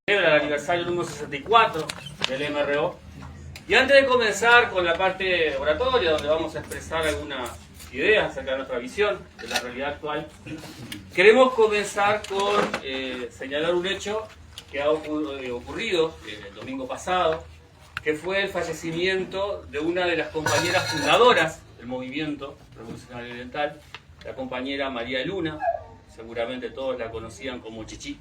El aniversario número 64 del MRO. Y antes de comenzar con la parte oratoria, donde vamos a expresar algunas ideas acerca de nuestra visión de la realidad actual, queremos comenzar con señalar un hecho que ha ocurrido el domingo pasado, que fue el fallecimiento de una de las compañeras fundadoras del movimiento revolucionario oriental, la compañera María Luna. Seguramente todos la conocían como Chichi.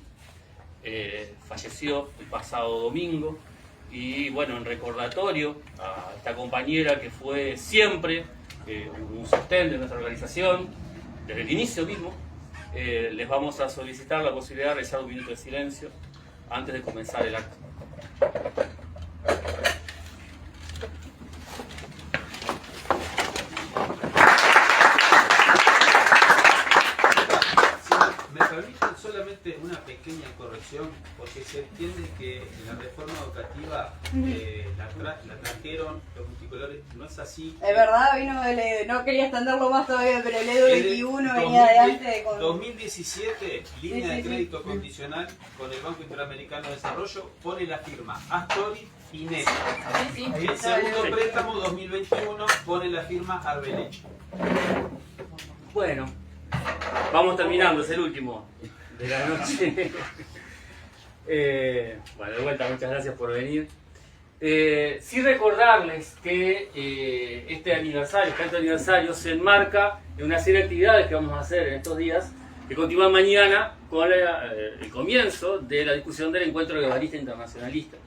Falleció el pasado domingo, y bueno, en recordatorio a esta compañera que fue siempre un sostén de nuestra organización desde el inicio mismo, les vamos a solicitar la posibilidad de realizar un minuto de silencio antes de comenzar el acto. Solamente una pequeña corrección, porque se entiende que en la reforma educativa la trajeron los multicolores, no es así. Es verdad, no quería extenderlo más todavía, pero el EDU 21 venía de antes. 2017, línea de crédito condicional con el Banco Interamericano de Desarrollo, pone la firma Astori y Neto. El segundo préstamo 2021 pone la firma Arbeneche. Bueno, vamos terminando, es el último de la noche. Bueno, de vuelta, muchas gracias por venir. Sí recordarles que este aniversario se enmarca en una serie de actividades que vamos a hacer en estos días, que continúan mañana con el comienzo de la discusión del encuentro guevarista internacionalista,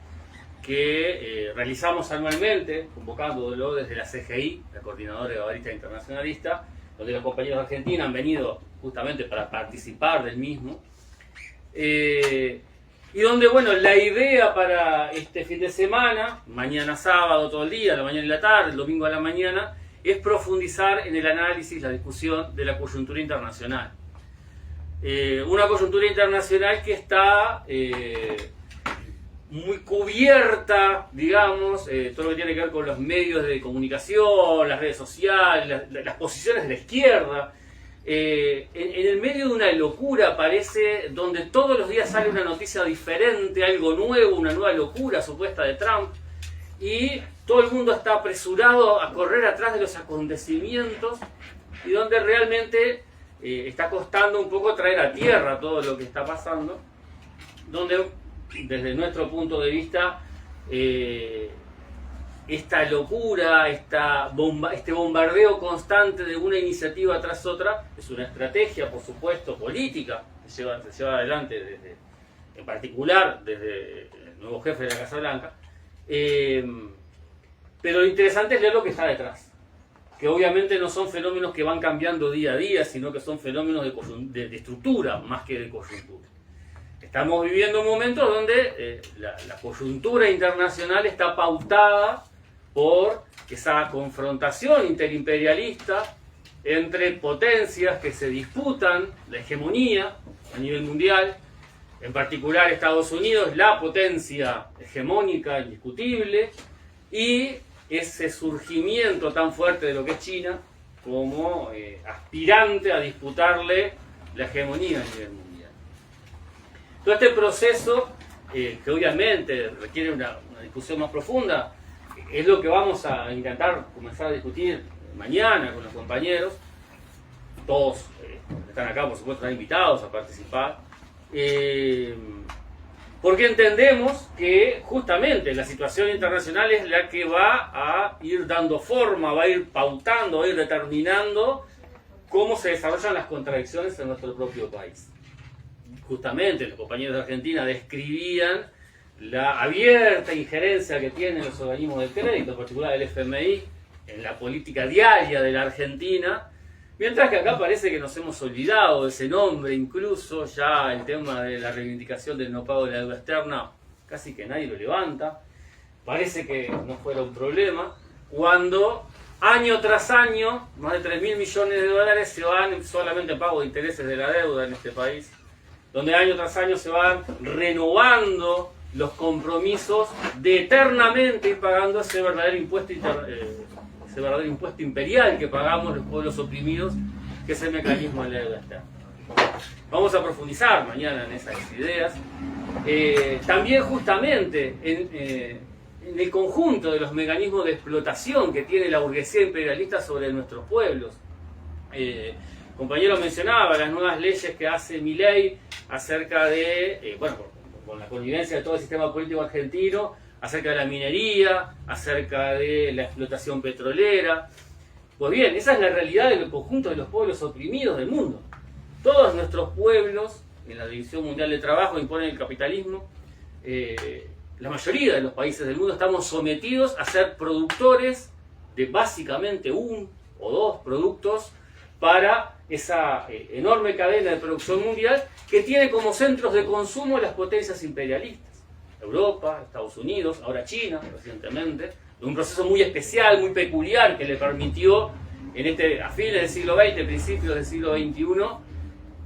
que realizamos anualmente, convocándolo desde la CGI, la Coordinadora Guevarista Internacionalista, donde los compañeros de Argentina han venido justamente para participar del mismo, y donde, bueno, la idea para este fin de semana, mañana sábado todo el día, la mañana y la tarde, el domingo a la mañana, es profundizar en el análisis, la discusión de la coyuntura internacional. Una coyuntura internacional que está muy cubierta, digamos, todo lo que tiene que ver con los medios de comunicación, las redes sociales, las posiciones de la izquierda. En el medio de una locura, parece, donde todos los días sale una noticia diferente, algo nuevo, una nueva locura supuesta de Trump, y todo el mundo está apresurado a correr atrás de los acontecimientos, y donde realmente está costando un poco traer a tierra todo lo que está pasando, donde desde nuestro punto de vista esta locura, este bombardeo constante de una iniciativa tras otra es una estrategia, por supuesto, política que se lleva adelante en particular desde el nuevo jefe de la Casa Blanca, pero lo interesante es leer lo que está detrás, que obviamente no son fenómenos que van cambiando día a día, sino que son fenómenos de estructura más que de coyuntura. Estamos viviendo momentos donde la coyuntura internacional está pautada por esa confrontación interimperialista entre potencias que se disputan la hegemonía a nivel mundial, en particular Estados Unidos, la potencia hegemónica indiscutible, y ese surgimiento tan fuerte de lo que es China como aspirante a disputarle la hegemonía a nivel mundial. Todo este proceso, que obviamente requiere una discusión más profunda, es lo que vamos a intentar comenzar a discutir mañana con los compañeros. Todos están acá, por supuesto, están invitados a participar, porque entendemos que justamente la situación internacional es la que va a ir dando forma, va a ir pautando, va a ir determinando cómo se desarrollan las contradicciones en nuestro propio país. Justamente los compañeros de Argentina describían la abierta injerencia que tienen los organismos de crédito, en particular el FMI, en la política diaria de la Argentina, mientras que acá parece que nos hemos olvidado de ese nombre, incluso ya el tema de la reivindicación del no pago de la deuda externa, casi que nadie lo levanta, parece que no fuera un problema, cuando año tras año más de 3.000 millones de dólares se van solamente en pago de intereses de la deuda en este país, donde año tras año se van renovando los compromisos de eternamente ir pagando ese verdadero impuesto imperial que pagamos los pueblos oprimidos, que es el mecanismo de la deuda externa. Vamos a profundizar mañana en esas ideas. También justamente en el conjunto de los mecanismos de explotación que tiene la burguesía imperialista sobre nuestros pueblos. El compañero mencionaba las nuevas leyes que hace Milei acerca de, bueno, con la connivencia de todo el sistema político argentino, acerca de la minería, acerca de la explotación petrolera. Pues bien, esa es la realidad del conjunto de los pueblos oprimidos del mundo. Todos nuestros pueblos, en la División Mundial de Trabajo, imponen el capitalismo. La mayoría de los países del mundo estamos sometidos a ser productores de básicamente un o dos productos para esa enorme cadena de producción mundial que tiene como centros de consumo las potencias imperialistas. Europa, Estados Unidos, ahora China, recientemente, en un proceso muy especial, muy peculiar, que le permitió a fines del siglo XX, principios del siglo XXI,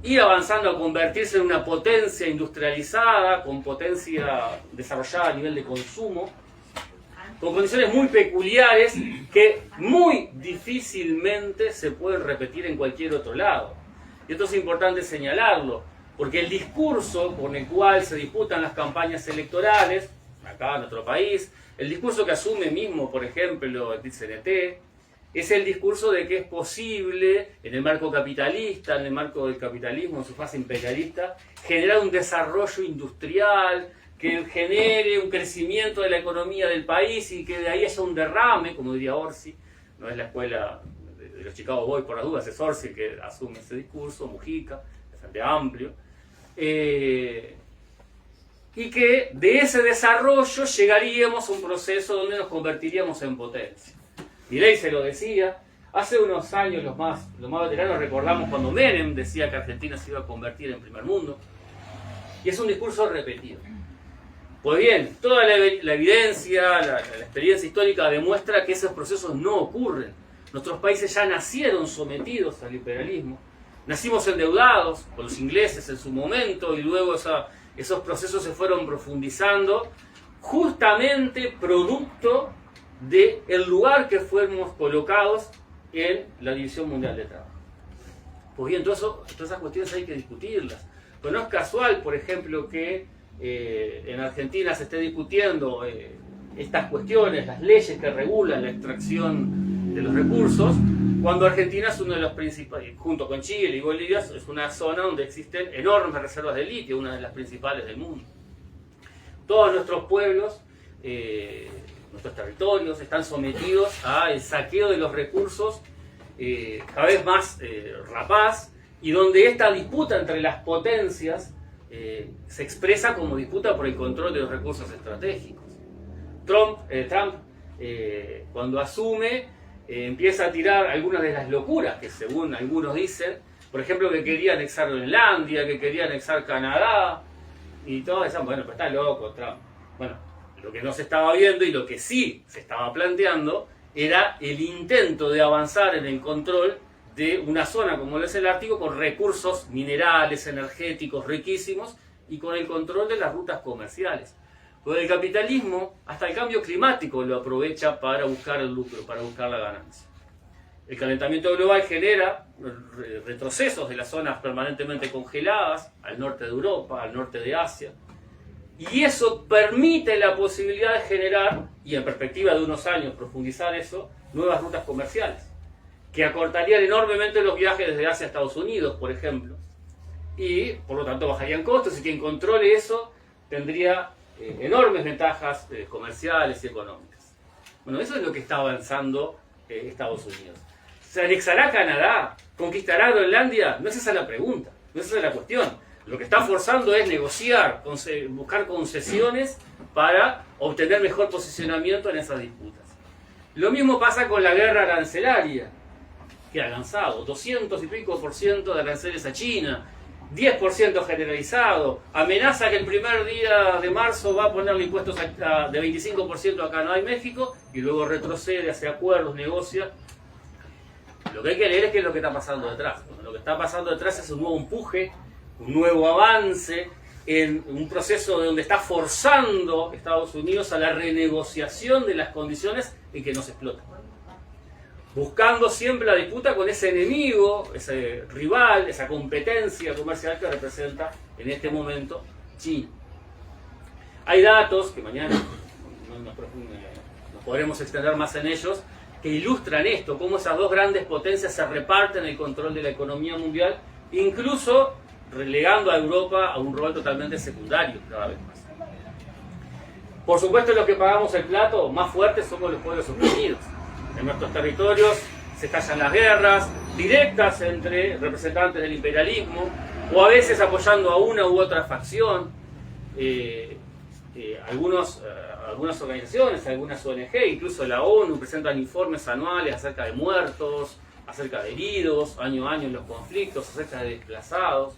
ir avanzando a convertirse en una potencia industrializada, con potencia desarrollada a nivel de consumo, con condiciones muy peculiares que muy difícilmente se pueden repetir en cualquier otro lado. Y esto es importante señalarlo, porque el discurso con el cual se disputan las campañas electorales, acá en nuestro país, el discurso que asume mismo, por ejemplo, el PIT-CNT, es el discurso de que es posible, en el marco capitalista, en el marco del capitalismo, en su fase imperialista, generar un desarrollo industrial que genere un crecimiento de la economía del país y que de ahí haya un derrame, como diría Orsi. No es la escuela de los Chicago Boys, por las dudas, es Orsi que asume ese discurso, Mujica, bastante amplio. Y que de ese desarrollo llegaríamos a un proceso donde nos convertiríamos en potencia. Milei se lo decía. Hace unos años los más veteranos recordamos cuando Menem decía que Argentina se iba a convertir en primer mundo. Y es un discurso repetido. Pues bien, toda la evidencia, la experiencia histórica demuestra que esos procesos no ocurren. Nuestros países ya nacieron sometidos al imperialismo. Nacimos endeudados con los ingleses en su momento y luego esos procesos se fueron profundizando justamente producto del lugar que fuimos colocados en la División Mundial de Trabajo. Pues bien, todas esas cuestiones hay que discutirlas. Pero no es casual, por ejemplo, que en Argentina se esté discutiendo estas cuestiones, las leyes que regulan la extracción de los recursos, cuando Argentina es uno de los principales, junto con Chile y Bolivia, es una zona donde existen enormes reservas de litio, una de las principales del mundo. Todos nuestros pueblos, nuestros territorios, están sometidos al saqueo de los recursos cada vez más rapaz, y donde esta disputa entre las potencias se expresa como disputa por el control de los recursos estratégicos. Trump cuando asume, empieza a tirar algunas de las locuras que según algunos dicen, por ejemplo que quería anexar Groenlandia, que quería anexar Canadá, y todos decían, bueno, pues está loco Trump. Bueno, lo que no se estaba viendo y lo que sí se estaba planteando era el intento de avanzar en el control de una zona como lo es el Ártico, con recursos minerales, energéticos riquísimos, y con el control de las rutas comerciales. Porque el capitalismo, hasta el cambio climático, lo aprovecha para buscar el lucro, para buscar la ganancia. El calentamiento global genera retrocesos de las zonas permanentemente congeladas, al norte de Europa, al norte de Asia, y eso permite la posibilidad de generar, y en perspectiva de unos años profundizar eso, nuevas rutas comerciales, que acortarían enormemente los viajes desde Asia a Estados Unidos, por ejemplo, y por lo tanto bajarían costos, y quien controle eso tendría enormes ventajas comerciales y económicas. Bueno, eso es lo que está avanzando Estados Unidos. ¿Se anexará Canadá? ¿Conquistará Groenlandia? No es esa la pregunta, no es esa la cuestión. Lo que está forzando es negociar, buscar concesiones para obtener mejor posicionamiento en esas disputas. Lo mismo pasa con la guerra arancelaria, que ha lanzado 200 y pico % de aranceles a China, 10% generalizado, amenaza que el primer día de marzo va a ponerle impuestos de 25% a Canadá y México, y luego retrocede, hace acuerdos, negocia. Lo que hay que leer es qué es lo que está pasando detrás. Bueno, lo que está pasando detrás es un nuevo empuje, un nuevo avance en un proceso donde está forzando Estados Unidos a la renegociación de las condiciones en que nos explotan. buscando siempre la disputa con ese enemigo, ese rival, esa competencia comercial que representa en este momento China. Hay datos que mañana nos podremos extender más en ellos, que ilustran esto, cómo esas dos grandes potencias se reparten el control de la economía mundial, incluso relegando a Europa a un rol totalmente secundario cada vez más. Por supuesto, los que pagamos el plato más fuerte somos los pueblos oprimidos. En nuestros territorios se estallan las guerras directas entre representantes del imperialismo, o a veces apoyando a una u otra facción. Algunas organizaciones, algunas ONG, incluso la ONU, presentan informes anuales acerca de muertos, acerca de heridos, año a año en los conflictos, acerca de desplazados.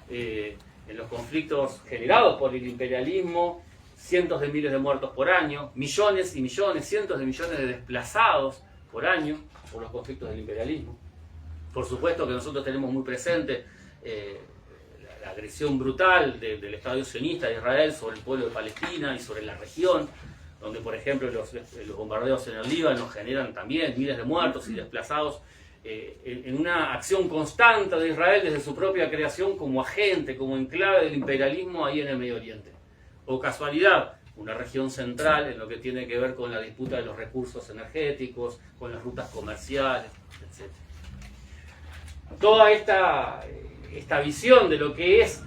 En los conflictos generados por el imperialismo, cientos de miles de muertos por año, millones y millones, cientos de millones de desplazados por año por los conflictos del imperialismo. Por supuesto que nosotros tenemos muy presente la agresión brutal del Estado sionista de Israel sobre el pueblo de Palestina y sobre la región, donde por ejemplo los bombardeos en el Líbano generan también miles de muertos y desplazados, en una acción constante de Israel desde su propia creación como agente, como enclave del imperialismo ahí en el Medio Oriente. O casualidad, una región central en lo que tiene que ver con la disputa de los recursos energéticos, con las rutas comerciales, etc. Toda esta visión de lo que es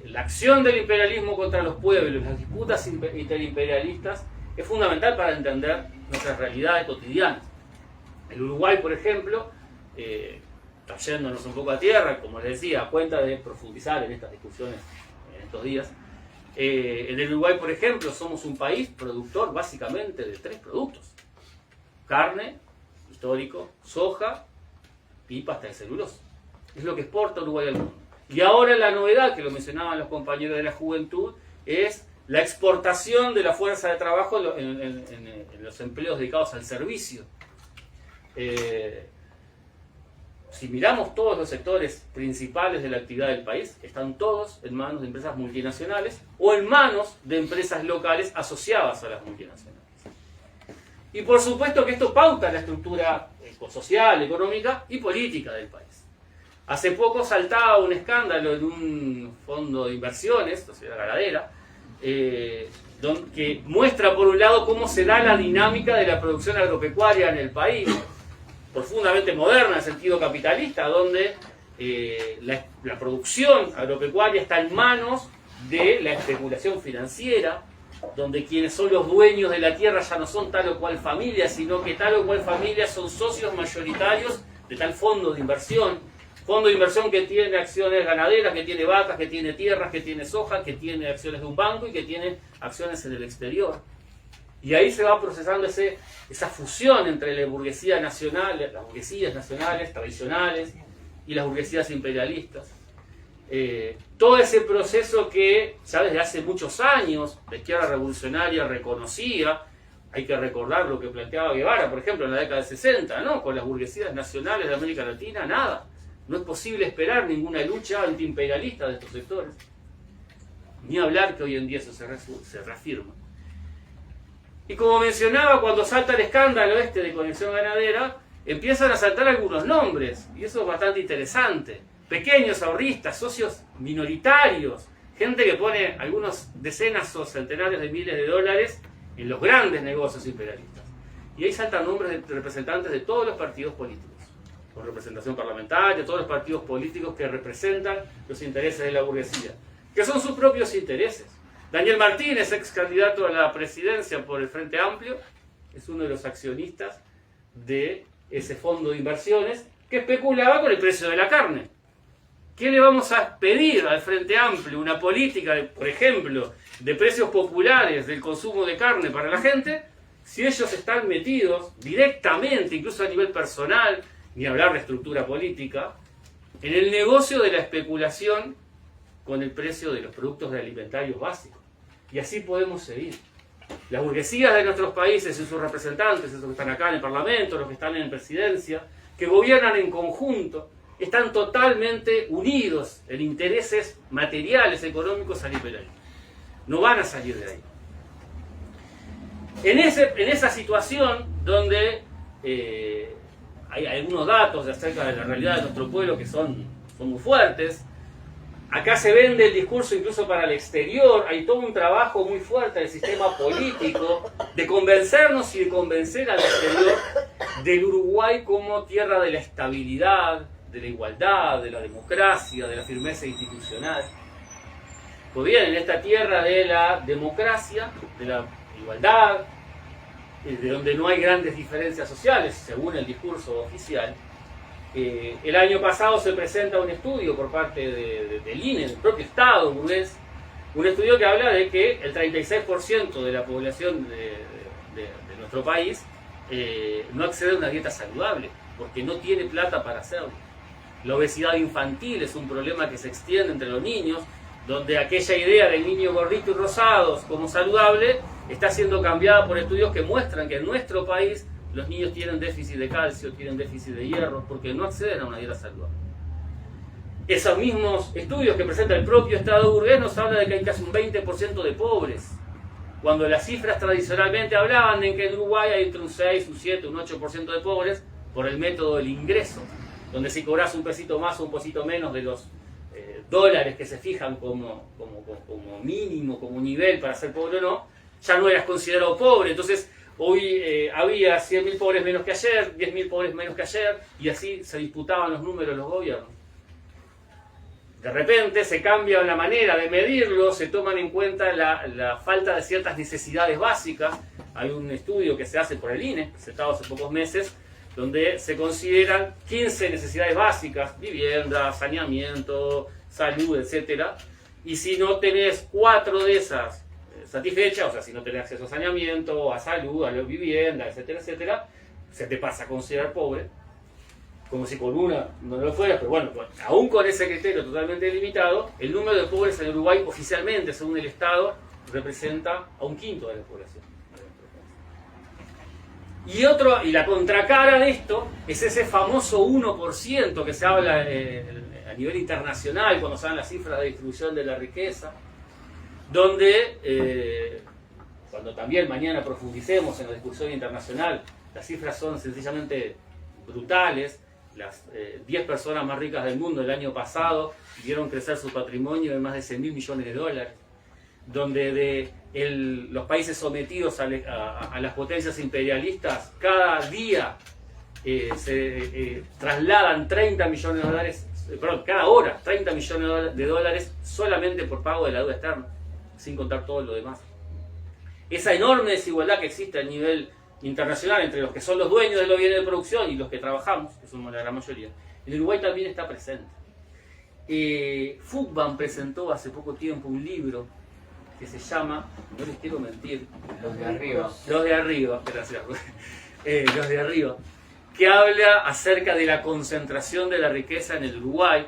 la acción del imperialismo contra los pueblos, las disputas interimperialistas, es fundamental para entender nuestras realidades cotidianas. El Uruguay, por ejemplo, trayéndonos un poco a tierra, como les decía, a cuenta de profundizar en estas discusiones en estos días, en el Uruguay, por ejemplo, somos un país productor básicamente de 3 productos: carne, histórico, soja y pasta de celulosa. Es lo que exporta Uruguay al mundo. Y ahora la novedad, que lo mencionaban los compañeros de la juventud, es la exportación de la fuerza de trabajo en los empleos dedicados al servicio. Si miramos todos los sectores principales de la actividad del país, están todos en manos de empresas multinacionales o en manos de empresas locales asociadas a las multinacionales. Y por supuesto que esto pauta la estructura social, económica y política del país. Hace poco saltaba un escándalo en un fondo de inversiones, Sociedad Ganadera, que muestra por un lado cómo se da la dinámica de la producción agropecuaria en el país, profundamente moderna en el sentido capitalista, donde la producción agropecuaria está en manos de la especulación financiera, donde quienes son los dueños de la tierra ya no son tal o cual familia, sino que tal o cual familia son socios mayoritarios de tal fondo de inversión que tiene acciones ganaderas, que tiene vacas, que tiene tierras, que tiene soja, que tiene acciones de un banco y que tiene acciones en el exterior. Y ahí se va procesando esa fusión entre la burguesía nacional, las burguesías nacionales tradicionales y las burguesías imperialistas. Todo ese proceso que ya desde hace muchos años la izquierda revolucionaria reconocía. Hay que recordar lo que planteaba Guevara, por ejemplo, en la década del 60, ¿no? Con las burguesías nacionales de América Latina, nada. No es posible esperar ninguna lucha antiimperialista de estos sectores. Ni hablar que hoy en día eso se reafirma. Y como mencionaba, cuando salta el escándalo de Conexión Ganadera, empiezan a saltar algunos nombres, y eso es bastante interesante. Pequeños ahorristas, socios minoritarios, gente que pone algunos decenas o centenares de miles de dólares en los grandes negocios imperialistas. Y ahí saltan nombres de representantes de todos los partidos políticos, con representación parlamentaria, todos los partidos políticos que representan los intereses de la burguesía, que son sus propios intereses. Daniel Martínez, ex candidato a la presidencia por el Frente Amplio, es uno de los accionistas de ese fondo de inversiones que especulaba con el precio de la carne. ¿Qué le vamos a pedir al Frente Amplio? Una política, por ejemplo, de precios populares del consumo de carne para la gente, si ellos están metidos directamente, incluso a nivel personal, ni hablar de estructura política, en el negocio de la especulación con el precio de los productos alimentarios básicos. Y así podemos seguir. Las burguesías de nuestros países y sus representantes, esos que están acá en el Parlamento, los que están en presidencia, que gobiernan en conjunto, están totalmente unidos en intereses materiales, económicos al imperialismo. No van a salir de ahí. En esa situación donde hay algunos datos acerca de la realidad de nuestro pueblo que son muy fuertes. Acá se vende el discurso incluso para el exterior, hay todo un trabajo muy fuerte del sistema político de convencernos y de convencer al exterior del Uruguay como tierra de la estabilidad, de la igualdad, de la democracia, de la firmeza institucional. Pues bien, en esta tierra de la democracia, de la igualdad, de donde no hay grandes diferencias sociales, según el discurso oficial, el año pasado se presenta un estudio por parte del INE, del propio Estado burgués, un estudio que habla de que el 36% de la población de nuestro país no accede a una dieta saludable, porque no tiene plata para hacerlo. La obesidad infantil es un problema que se extiende entre los niños, donde aquella idea del niño gordito y rosado como saludable está siendo cambiada por estudios que muestran que en nuestro país los niños tienen déficit de calcio, tienen déficit de hierro, porque no acceden a una dieta saludable. Esos mismos estudios que presenta el propio Estado burgués nos habla de que hay casi un 20% de pobres, cuando las cifras tradicionalmente hablaban de que en Uruguay hay entre un 6, un 7, un 8% de pobres por el método del ingreso, donde si cobras un pesito más o un pesito menos de los dólares que se fijan como mínimo, como nivel para ser pobre o no, ya no eras considerado pobre. Entonces hoy había 100.000 pobres menos que ayer, 10.000 pobres menos que ayer, y así se disputaban los números los gobiernos. De repente se cambia la manera de medirlo, se toman en cuenta la falta de ciertas necesidades básicas. Hay un estudio que se hace por el INE, presentado hace pocos meses, donde se consideran 15 necesidades básicas: vivienda, saneamiento, salud, etc. Y si no tenés 4 de esas satisfechas, o sea, si no tenés acceso a saneamiento, a salud, a la vivienda, etcétera, etcétera, se te pasa a considerar pobre, como si con una no lo fuera. Pero bueno, aún con ese criterio totalmente limitado, el número de pobres en Uruguay oficialmente, según el Estado, representa a un quinto de la población. Y la contracara de esto es ese famoso 1% que se habla a nivel internacional cuando se dan las cifras de distribución de la riqueza, donde, cuando también mañana profundicemos en la discusión internacional, las cifras son sencillamente brutales. Las 10 personas más ricas del mundo el año pasado vieron crecer su patrimonio en más de 100.000 millones de dólares, donde los países sometidos a las potencias imperialistas cada día se trasladan 30 millones de dólares, perdón, cada hora 30 millones de dólares solamente por pago de la deuda externa, sin contar todo lo demás. Esa enorme desigualdad que existe a nivel internacional entre los que son los dueños de los bienes de producción y los que trabajamos, que somos la gran mayoría, en Uruguay también está presente. Fugban presentó hace poco tiempo un libro que se llama, no les quiero mentir, Los de arriba. Los de arriba, gracias. Los de arriba, que habla acerca de la concentración de la riqueza en el Uruguay.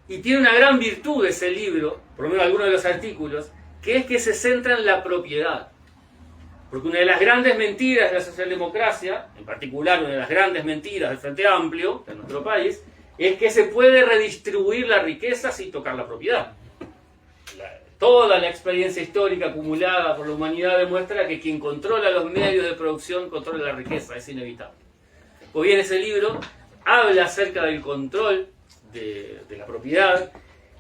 Y tiene una gran virtud ese libro, por lo menos algunos de los artículos, que es que se centra en la propiedad. Porque una de las grandes mentiras de la socialdemocracia, en particular una de las grandes mentiras del Frente Amplio de nuestro país, es que se puede redistribuir la riqueza sin tocar la propiedad. Toda la experiencia histórica acumulada por la humanidad demuestra que quien controla los medios de producción controla la riqueza, es inevitable. Pues bien, ese libro habla acerca del control de la propiedad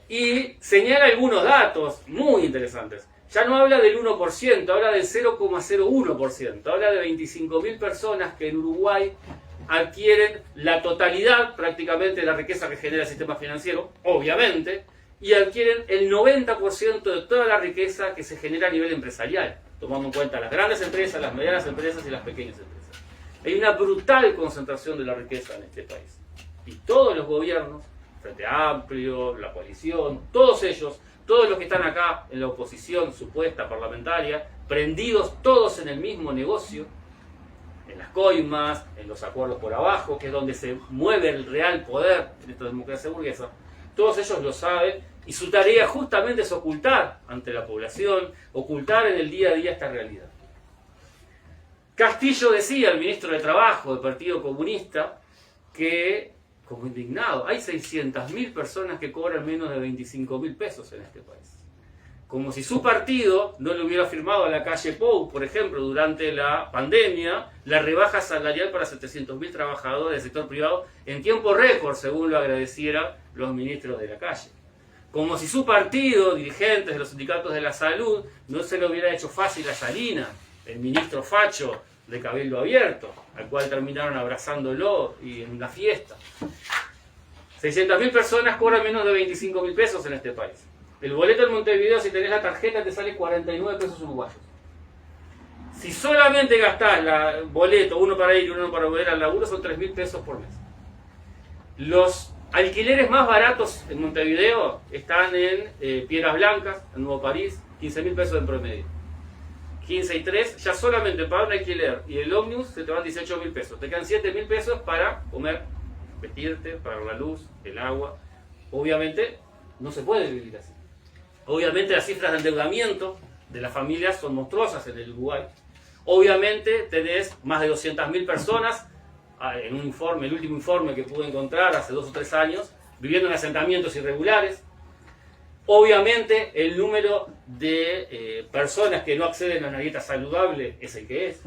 y señala algunos datos muy interesantes. Ya no habla del 1%, habla del 0,01%, habla de 25.000 personas que en Uruguay adquieren la totalidad prácticamente de la riqueza que genera el sistema financiero, obviamente, y adquieren el 90% de toda la riqueza que se genera a nivel empresarial, tomando en cuenta las grandes empresas, las medianas empresas y las pequeñas empresas. Hay una brutal concentración de la riqueza en este país. Y todos los gobiernos, Frente Amplio, la coalición, todos ellos, todos los que están acá en la oposición supuesta parlamentaria, prendidos todos en el mismo negocio, en las coimas, en los acuerdos por abajo, que es donde se mueve el real poder en esta democracia burguesa, todos ellos lo saben, y su tarea justamente es ocultar ante la población, ocultar en el día a día esta realidad. Castillo decía, el ministro de Trabajo del Partido Comunista, que, como indignado, hay 600.000 personas que cobran menos de 25.000 pesos en este país. como si su partido no le hubiera firmado a la calle Pou, por ejemplo, durante la pandemia, la rebaja salarial para 700.000 trabajadores del sector privado en tiempo récord, según lo agradecieran los ministros de la calle. Como si su partido, dirigentes de los sindicatos de la salud, no se le hubiera hecho fácil a Salinas, el ministro facho de Cabildo Abierto, al cual terminaron abrazándolo y en una fiesta. 600.000 personas cobran menos de 25.000 pesos en este país. El boleto en Montevideo, si tenés la tarjeta, te sale 49 pesos uruguayos. Si solamente gastás el boleto, uno para ir y uno para volver al laburo, son 3.000 pesos por mes. Los alquileres más baratos en Montevideo están en Piedras Blancas, en Nuevo París, 15.000 pesos en promedio. 15 y 3, ya solamente para un alquiler y el ómnibus se te van 18.000 pesos. Te quedan 7.000 pesos para comer, vestirte, pagar la luz, el agua. Obviamente no se puede vivir así. Obviamente las cifras de endeudamiento de las familias son monstruosas en el Uruguay. Obviamente tenés más de 200.000 personas, en un informe, el último informe que pude encontrar hace 2 o 3 años, viviendo en asentamientos irregulares. Obviamente el número de personas que no acceden a una dieta saludable es el que es.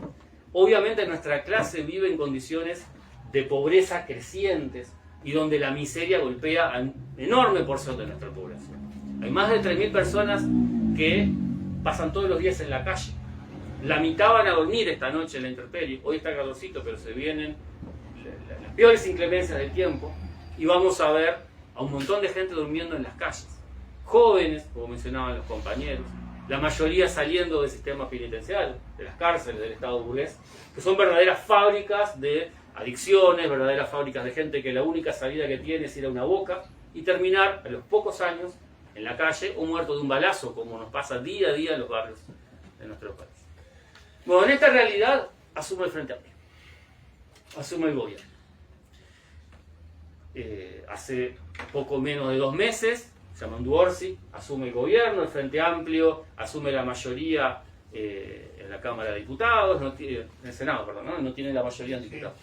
Obviamente nuestra clase vive en condiciones de pobreza crecientes y donde la miseria golpea a una enorme porción de nuestra población. Hay más de 3.000 personas que pasan todos los días en la calle. La mitad van a dormir esta noche en la intemperie. Hoy está calorcito, pero se vienen las peores inclemencias del tiempo y vamos a ver a un montón de gente durmiendo en las calles. Jóvenes, como mencionaban los compañeros, la mayoría saliendo del sistema penitenciario, de las cárceles del Estado burgués, que son verdaderas fábricas de adicciones, verdaderas fábricas de gente que la única salida que tiene es ir a una boca y terminar a los pocos años en la calle o muerto de un balazo, como nos pasa día a día en los barrios de nuestro país. Bueno, en esta realidad asume el Frente Amplio, asume el gobierno. Hace poco menos de 2 meses, Yamandu Orsi asume el gobierno, el Frente Amplio asume la mayoría en la Cámara de Diputados, en el Senado, perdón, no tiene la mayoría en diputados.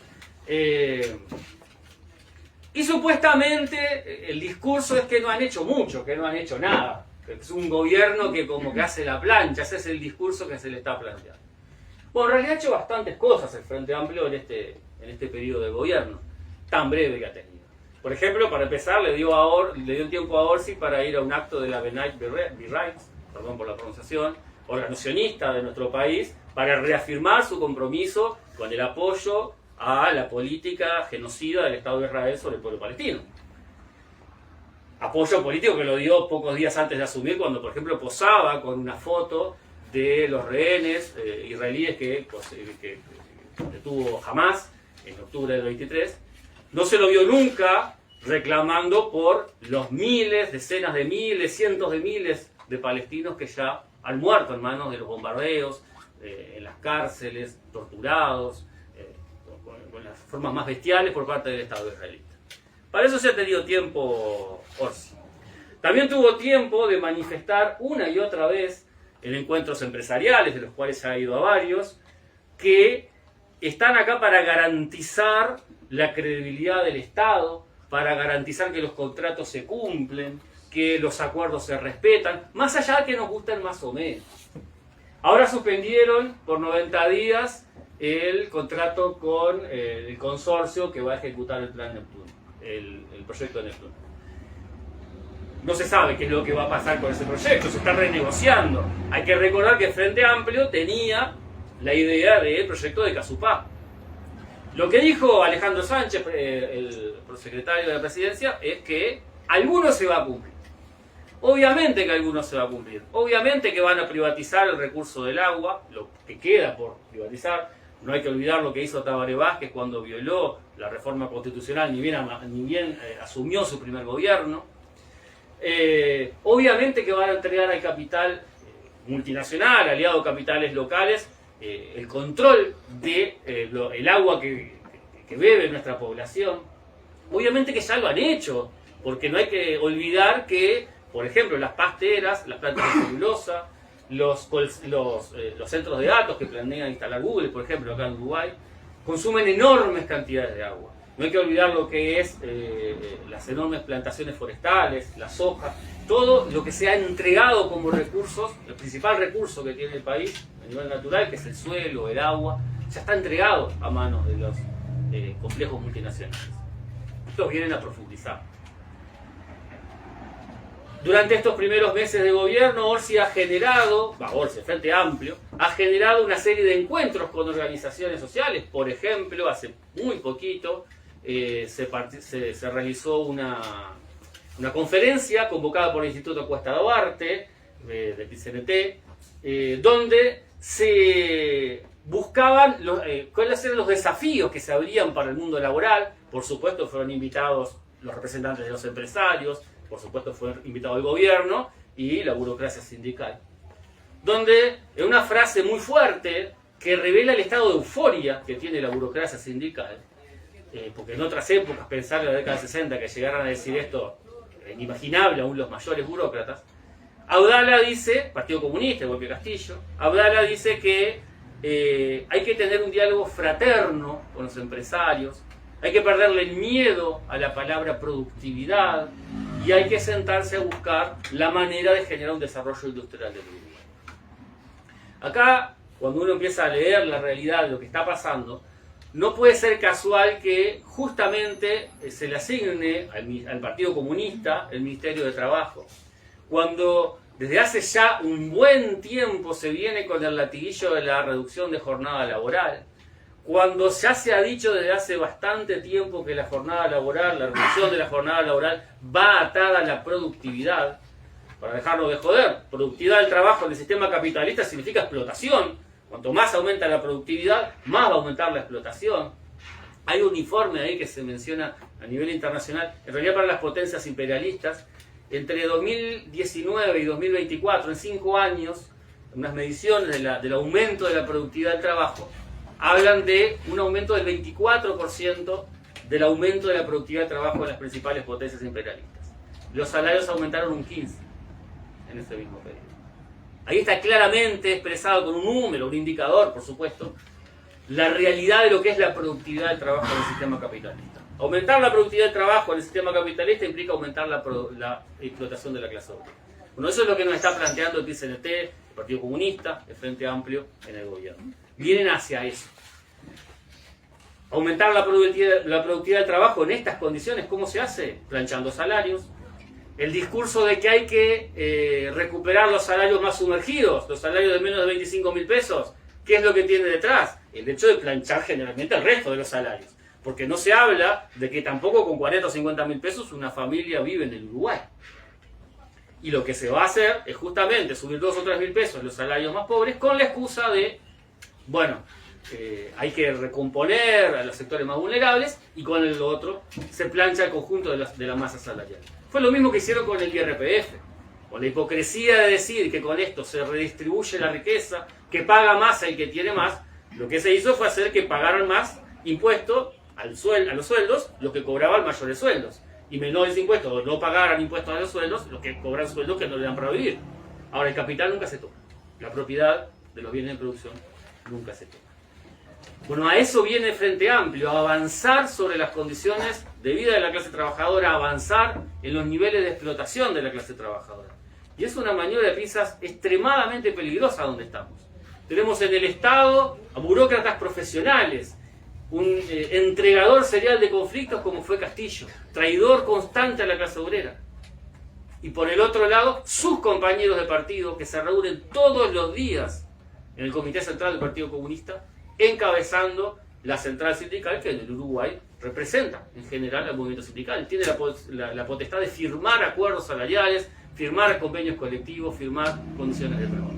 Y supuestamente el discurso es que no han hecho mucho, que no han hecho nada. Que es un gobierno que como que hace la plancha, ese es el discurso que se le está planteando. Bueno, en realidad ha hecho bastantes cosas el Frente Amplio en este periodo de gobierno, tan breve que ha tenido. Por ejemplo, para empezar, le dio tiempo a Orsi para ir a un acto de la B'nai B'rith, perdón por la pronunciación, organizacionista de nuestro país, para reafirmar su compromiso con el apoyo a la política genocida del Estado de Israel sobre el pueblo palestino. Apoyo político que lo dio pocos días antes de asumir, cuando, por ejemplo, posaba con una foto de los rehenes israelíes que detuvo Hamas en octubre del 23. No se lo vio nunca reclamando por los miles, decenas de miles, cientos de miles de palestinos que ya han muerto en manos de los bombardeos, en las cárceles, torturados, con las formas más bestiales por parte del Estado israelita. Para eso se ha tenido tiempo Orsi. También tuvo tiempo de manifestar una y otra vez en encuentros empresariales, de los cuales ha ido a varios, que están acá para garantizar la credibilidad del Estado, para garantizar que los contratos se cumplen, que los acuerdos se respetan, más allá de que nos gusten más o menos. Ahora suspendieron por 90 días el contrato con el consorcio que va a ejecutar el plan Neptuno, el proyecto de Neptuno. No se sabe qué es lo que va a pasar con ese proyecto, se está renegociando. Hay que recordar que el Frente Amplio tenía la idea del proyecto de Casupá. Lo que dijo Alejandro Sánchez, el prosecretario de la Presidencia, es que alguno se va a cumplir. Obviamente que algunos se va a cumplir. Obviamente que van a privatizar el recurso del agua, lo que queda por privatizar. No hay que olvidar lo que hizo Tabaré Vázquez cuando violó la reforma constitucional, ni bien asumió su primer gobierno. Obviamente que van a entregar al capital multinacional, aliado a capitales locales, el control del agua que bebe nuestra población. Obviamente que ya lo han hecho, porque no hay que olvidar que, por ejemplo, las pasteras, las plantas de celulosa, los centros de datos que planean instalar Google, por ejemplo, acá en Uruguay, consumen enormes cantidades de agua. No hay que olvidar lo que es las enormes plantaciones forestales, la soja, todo lo que se ha entregado como recursos, el principal recurso que tiene el país a nivel natural, que es el suelo, el agua, ya está entregado a manos de los complejos multinacionales. Estos vienen a profundizar. Durante estos primeros meses de gobierno, Orsi ha generado, el Frente Amplio, ha generado una serie de encuentros con organizaciones sociales. Por ejemplo, hace muy poquito se realizó una conferencia convocada por el Instituto Cuesta Duarte, del PCNT, donde se buscaban cuáles eran los desafíos que se abrían para el mundo laboral. Por supuesto, fueron invitados los representantes de los empresarios, por supuesto fue invitado el gobierno y la burocracia sindical, donde en una frase muy fuerte que revela el estado de euforia que tiene la burocracia sindical, porque en otras épocas, pensar en la década de 60 que llegaran a decir esto, inimaginable aún los mayores burócratas, Abdala dice, Partido Comunista, igual que Castillo, Abdala dice que hay que tener un diálogo fraterno con los empresarios, hay que perderle el miedo a la palabra productividad y hay que sentarse a buscar la manera de generar un desarrollo industrial del Uruguay. Acá, cuando uno empieza a leer la realidad de lo que está pasando, no puede ser casual que justamente se le asigne al Partido Comunista el Ministerio de Trabajo, cuando desde hace ya un buen tiempo se viene con el latiguillo de la reducción de jornada laboral, cuando ya se ha dicho desde hace bastante tiempo que la jornada laboral, la reducción de la jornada laboral va atada a la productividad. Para dejarnos de joder, productividad del trabajo en el sistema capitalista significa explotación. Cuanto más aumenta la productividad, más va a aumentar la explotación. Hay un informe ahí que se menciona a nivel internacional, en realidad para las potencias imperialistas, entre 2019 y 2024, en 5 años, unas mediciones del aumento de la productividad del trabajo, hablan de un aumento del 24% del aumento de la productividad del trabajo de las principales potencias imperialistas. Los salarios aumentaron un 15% en ese mismo periodo. Ahí está claramente expresado con un número, un indicador, por supuesto, la realidad de lo que es la productividad del trabajo en el sistema capitalista. Aumentar la productividad del trabajo en el sistema capitalista implica aumentar la explotación de la clase obrera. Bueno, eso es lo que nos está planteando el PCNT, el Partido Comunista, el Frente Amplio en el gobierno. Vienen hacia eso. Aumentar la productividad del trabajo en estas condiciones, ¿cómo se hace? Planchando salarios. El discurso de que hay que recuperar los salarios más sumergidos, los salarios de menos de 25.000 pesos, ¿qué es lo que tiene detrás? El hecho de planchar generalmente el resto de los salarios. Porque no se habla de que tampoco con 40 o 50.000 pesos una familia vive en el Uruguay. Y lo que se va a hacer es justamente subir 2 o 3.000 pesos los salarios más pobres con la excusa de, bueno, hay que recomponer a los sectores más vulnerables y con el otro se plancha el conjunto de la masa salarial. Fue lo mismo que hicieron con el IRPF, con la hipocresía de decir que con esto se redistribuye la riqueza, que paga más el que tiene más. Lo que se hizo fue hacer que pagaran más impuestos a los sueldos los que cobraban mayores sueldos, y menores impuestos o no pagaran impuestos a los sueldos los que cobran sueldos que no le dan para vivir. Ahora, el capital nunca se toca, la propiedad de los bienes de producción nunca se toca. Bueno, a eso viene el Frente Amplio, a avanzar sobre las condiciones de vida de la clase trabajadora, a avanzar en los niveles de explotación de la clase trabajadora. Y es una maniobra de pinzas extremadamente peligrosa donde estamos. Tenemos en el Estado a burócratas profesionales, un entregador serial de conflictos como fue Castillo, traidor constante a la clase obrera. Y por el otro lado, sus compañeros de partido que se reúnen todos los días en el Comité Central del Partido Comunista, encabezando la central sindical que en el Uruguay representa en general al movimiento sindical. Tiene la potestad de firmar acuerdos salariales, firmar convenios colectivos, firmar condiciones de trabajo.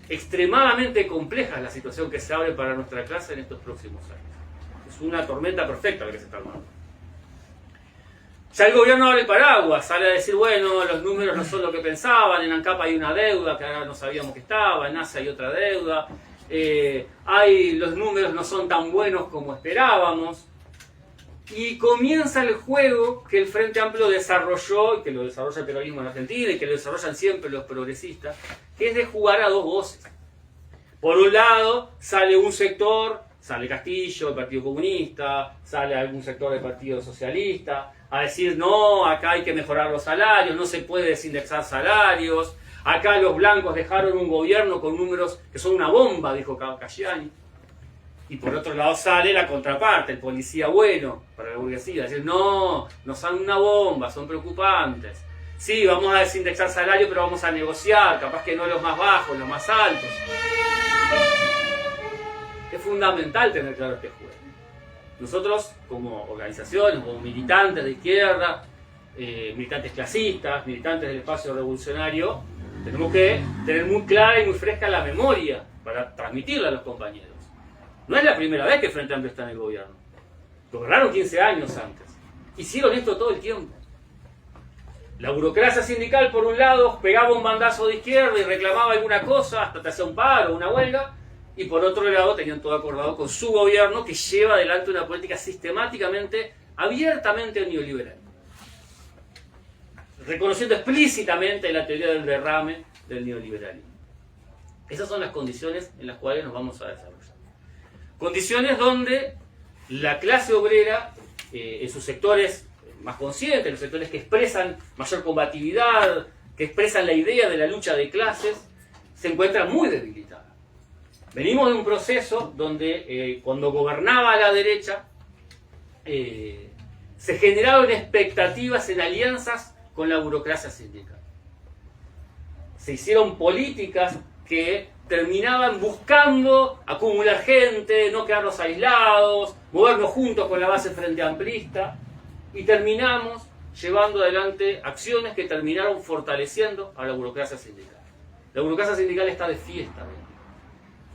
Extremadamente compleja es la situación que se abre para nuestra clase en estos próximos años. Es una tormenta perfecta la que se está armando. Ya el gobierno abre el paraguas, sale a decir, bueno, los números no son lo que pensaban, en ANCAP hay una deuda que ahora no sabíamos que estaba, en ASA hay otra deuda, los números no son tan buenos como esperábamos. Y comienza el juego que el Frente Amplio desarrolló, y que lo desarrolla el peronismo en Argentina, y que lo desarrollan siempre los progresistas, que es de jugar a dos voces. Por un lado, sale un sector, Sale Castillo, el Partido Comunista, sale algún sector del Partido Socialista, a decir, no, acá hay que mejorar los salarios, no se puede desindexar salarios, acá los blancos dejaron un gobierno con números que son una bomba, dijo Caggiani. Y por otro lado sale la contraparte, el policía bueno para la burguesía, decir, no, no son una bomba, son preocupantes. Sí, vamos a desindexar salarios, pero vamos a negociar, capaz que no los más bajos, los más altos. Es fundamental tener claro este juego. Nosotros, como organizaciones, como militantes de izquierda, militantes clasistas, militantes del espacio revolucionario, tenemos que tener muy clara y muy fresca la memoria para transmitirla a los compañeros. No es la primera vez que Frente Amplio está en el gobierno. Gobernaron 15 años antes. Hicieron esto todo el tiempo. La burocracia sindical, por un lado, pegaba un bandazo de izquierda y reclamaba alguna cosa, hasta te hacía un paro, una huelga, y por otro lado tenían todo acordado con su gobierno, que lleva adelante una política sistemáticamente, abiertamente neoliberal, reconociendo explícitamente la teoría del derrame del neoliberalismo. Esas son las condiciones en las cuales nos vamos a desarrollar. Condiciones donde la clase obrera, en sus sectores más conscientes, los sectores que expresan mayor combatividad, que expresan la idea de la lucha de clases, se encuentra muy debilitada. Venimos de un proceso donde cuando gobernaba la derecha se generaron expectativas en alianzas con la burocracia sindical. Se hicieron políticas que terminaban buscando acumular gente, no quedarnos aislados, movernos juntos con la base frente amplista, y terminamos llevando adelante acciones que terminaron fortaleciendo a la burocracia sindical. La burocracia sindical está de fiesta.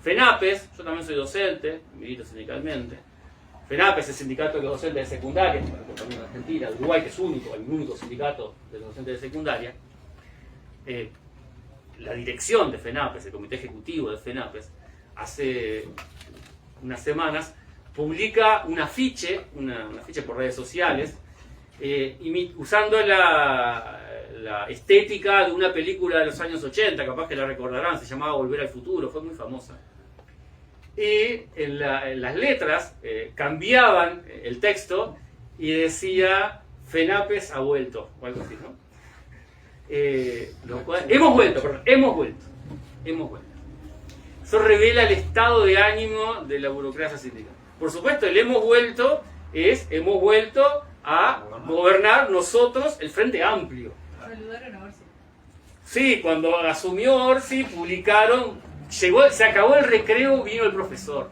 FENAPES, yo también soy docente, milito sindicalmente. FENAPES es el sindicato de los docentes de secundaria, también en Argentina, Uruguay, que es único, el único sindicato de los docentes de secundaria. La dirección de FENAPES, el comité ejecutivo de FENAPES, hace unas semanas publica un afiche por redes sociales, usando la estética de una película de los años 80, capaz que la recordarán, se llamaba Volver al Futuro, fue muy famosa. Y en las letras cambiaban el texto y decía FENAPES ha vuelto, o algo así, ¿no? Hemos vuelto. Eso revela el estado de ánimo de la burocracia sindical. Por supuesto, el hemos vuelto a gobernar nosotros el Frente Amplio. Saludaron a Orsi. Sí, cuando asumió Orsi, publicaron, se acabó el recreo, vino el profesor.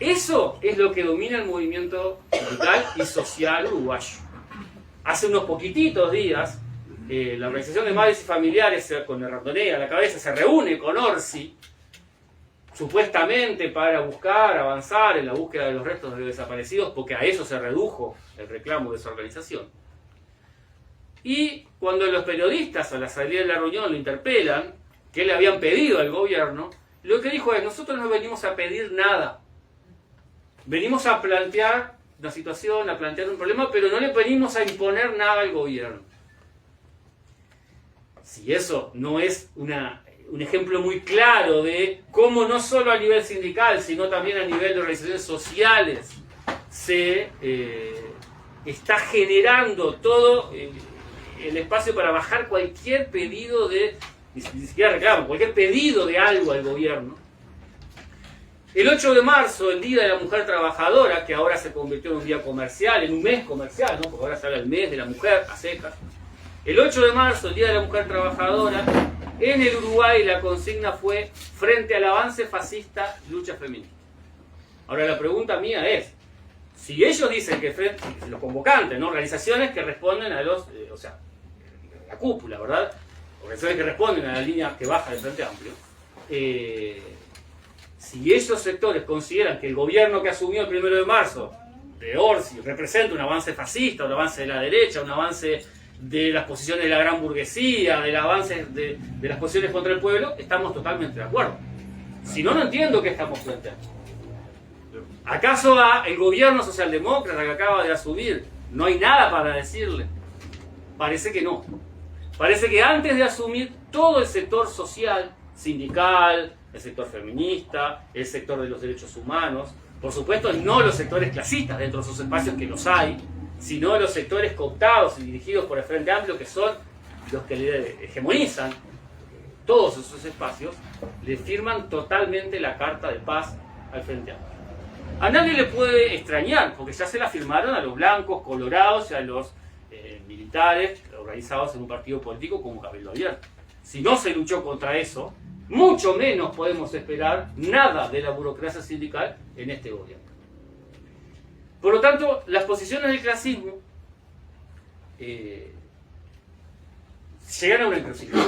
Eso es lo que domina el movimiento sindical y social uruguayo. Hace unos poquititos días, la Organización de Madres y Familiares, con el Rondonea a la cabeza, se reúne con Orsi, supuestamente para buscar avanzar en la búsqueda de los restos de los desaparecidos, porque a eso se redujo el reclamo de esa organización. Y cuando los periodistas a la salida de la reunión lo interpelan, que le habían pedido al gobierno, lo que dijo es, nosotros no venimos a pedir nada, venimos a plantear una situación, a plantear un problema, pero no le venimos a imponer nada al gobierno. Si eso no es un ejemplo muy claro de cómo no solo a nivel sindical, sino también a nivel de organizaciones sociales se está generando todo el espacio para bajar cualquier pedido de, ni siquiera reclamo, cualquier pedido de algo al gobierno. El 8 de marzo, el Día de la Mujer Trabajadora, que ahora se convirtió en un día comercial, en un mes comercial, ¿no? Porque ahora se habla del mes de la mujer a secas. El 8 de marzo, el Día de la Mujer Trabajadora, en el Uruguay la consigna fue frente al avance fascista, lucha feminista. Ahora la pregunta mía es, si ellos dicen que los convocantes, ¿no? Organizaciones que responden a los, la cúpula, ¿verdad? Organizaciones que responden a la línea que baja del Frente Amplio, si esos sectores consideran que el gobierno que asumió el 1 de marzo de Orsi representa un avance fascista, un avance de la derecha, un avance de las posiciones de la gran burguesía, del avance de las posiciones contra el pueblo, estamos totalmente de acuerdo. Si no, no entiendo qué estamos planteando. ¿Acaso el gobierno socialdemócrata que acaba de asumir no hay nada para decirle? Parece que no. Parece que antes de asumir todo el sector social, sindical, el sector feminista, el sector de los derechos humanos, por supuesto no los sectores clasistas dentro de esos espacios que los hay, sino los sectores cooptados y dirigidos por el Frente Amplio, que son los que le hegemonizan todos esos espacios, le firman totalmente la carta de paz al Frente Amplio. A nadie le puede extrañar, porque ya se la firmaron a los blancos, colorados y a los militares organizados en un partido político como Cabildo Abierto. Si no se luchó contra eso, mucho menos podemos esperar nada de la burocracia sindical en este gobierno. Por lo tanto, las posiciones del clasismo llegan a una encrucijada.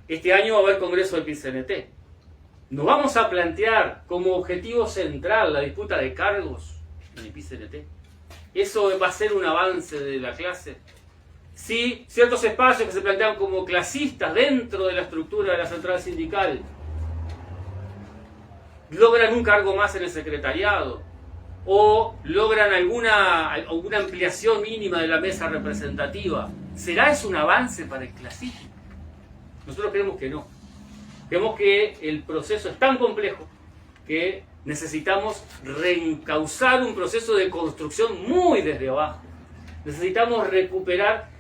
Este año va a haber congreso del PIT-CNT. ¿Nos vamos a plantear como objetivo central la disputa de cargos en el PIT-CNT? ¿Eso va a ser un avance de la clase? Si ciertos espacios que se plantean como clasistas dentro de la estructura de la central sindical logran un cargo más en el secretariado o logran alguna ampliación mínima de la mesa representativa, ¿será eso un avance para el clasismo? Nosotros creemos que no. Creemos que el proceso es tan complejo que necesitamos reencauzar un proceso de construcción muy desde abajo. Necesitamos recuperar,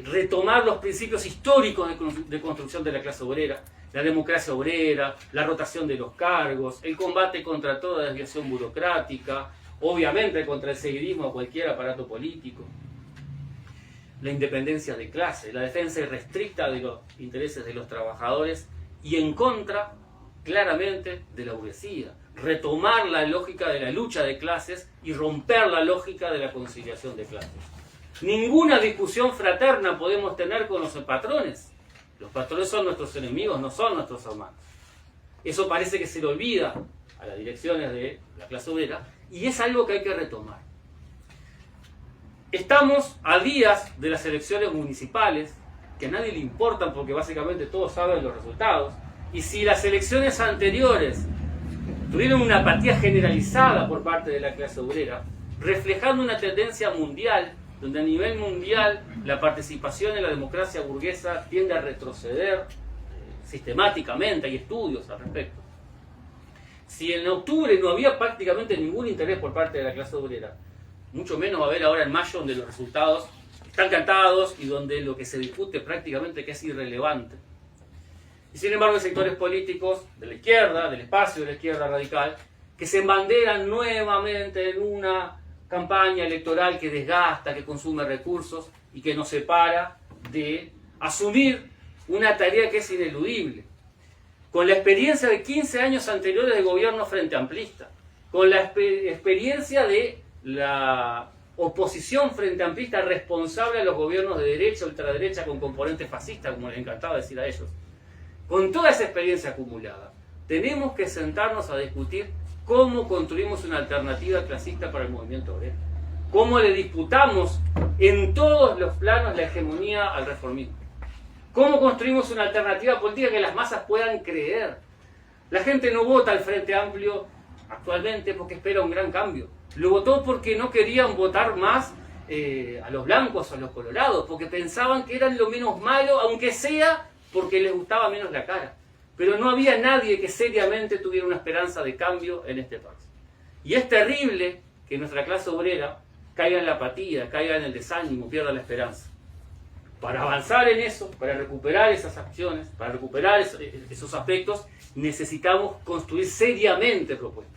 retomar los principios históricos de construcción de la clase obrera, la democracia obrera, la rotación de los cargos, el combate contra toda desviación burocrática, obviamente contra el seguidismo a cualquier aparato político, la independencia de clase, la defensa irrestricta de los intereses de los trabajadores y en contra, claramente, de la burguesía. Retomar la lógica de la lucha de clases y romper la lógica de la conciliación de clases. Ninguna discusión fraterna podemos tener con los patrones. Los patrones son nuestros enemigos, no son nuestros hermanos. Eso parece que se le olvida a las direcciones de la clase obrera y es algo que hay que retomar. Estamos a días de las elecciones municipales, que a nadie le importan porque básicamente todos saben los resultados. Y si las elecciones anteriores tuvieron una apatía generalizada por parte de la clase obrera, reflejando una tendencia mundial, donde a nivel mundial la participación en la democracia burguesa tiende a retroceder sistemáticamente, hay estudios al respecto. Si en octubre no había prácticamente ningún interés por parte de la clase obrera, mucho menos va a haber ahora en mayo, donde los resultados están cantados y donde lo que se discute prácticamente que es irrelevante. Y sin embargo hay sectores políticos de la izquierda, del espacio de la izquierda radical, que se embanderan nuevamente en una campaña electoral que desgasta, que consume recursos y que nos separa de asumir una tarea que es ineludible. Con la experiencia de 15 años anteriores de gobierno frente amplista, con la experiencia de la oposición frente amplista responsable a los gobiernos de derecha, ultraderecha, con componentes fascistas, como les encantaba decir a ellos. Con toda esa experiencia acumulada, tenemos que sentarnos a discutir cómo construimos una alternativa clasista para el movimiento obrero. Cómo le disputamos en todos los planos la hegemonía al reformismo. Cómo construimos una alternativa política que las masas puedan creer. La gente no vota al Frente Amplio actualmente porque espera un gran cambio. Lo votó porque no querían votar más a los blancos o a los colorados, porque pensaban que eran lo menos malo, aunque sea porque les gustaba menos la cara. Pero no había nadie que seriamente tuviera una esperanza de cambio en este país. Y es terrible que nuestra clase obrera caiga en la apatía, caiga en el desánimo, pierda la esperanza. Para avanzar en eso, para recuperar esas acciones, para recuperar esos aspectos, necesitamos construir seriamente propuestas.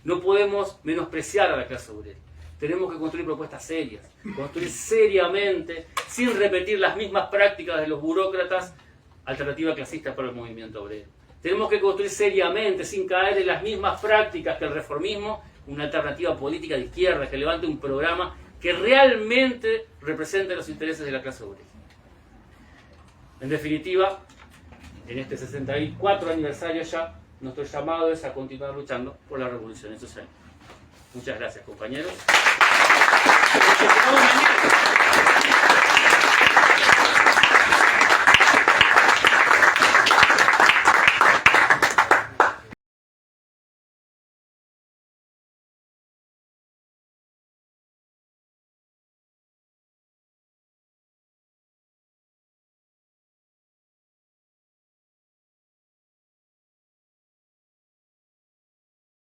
No podemos menospreciar a la clase obrera. Tenemos que construir propuestas serias, construir seriamente, sin repetir las mismas prácticas de los burócratas, alternativa clasista para el movimiento obrero. Tenemos que construir seriamente, sin caer en las mismas prácticas que el reformismo, una alternativa política de izquierda que levante un programa que realmente represente los intereses de la clase obrera. En definitiva, en este 64 aniversario ya, nuestro llamado es a continuar luchando por la revolución social. Muchas gracias, compañeros.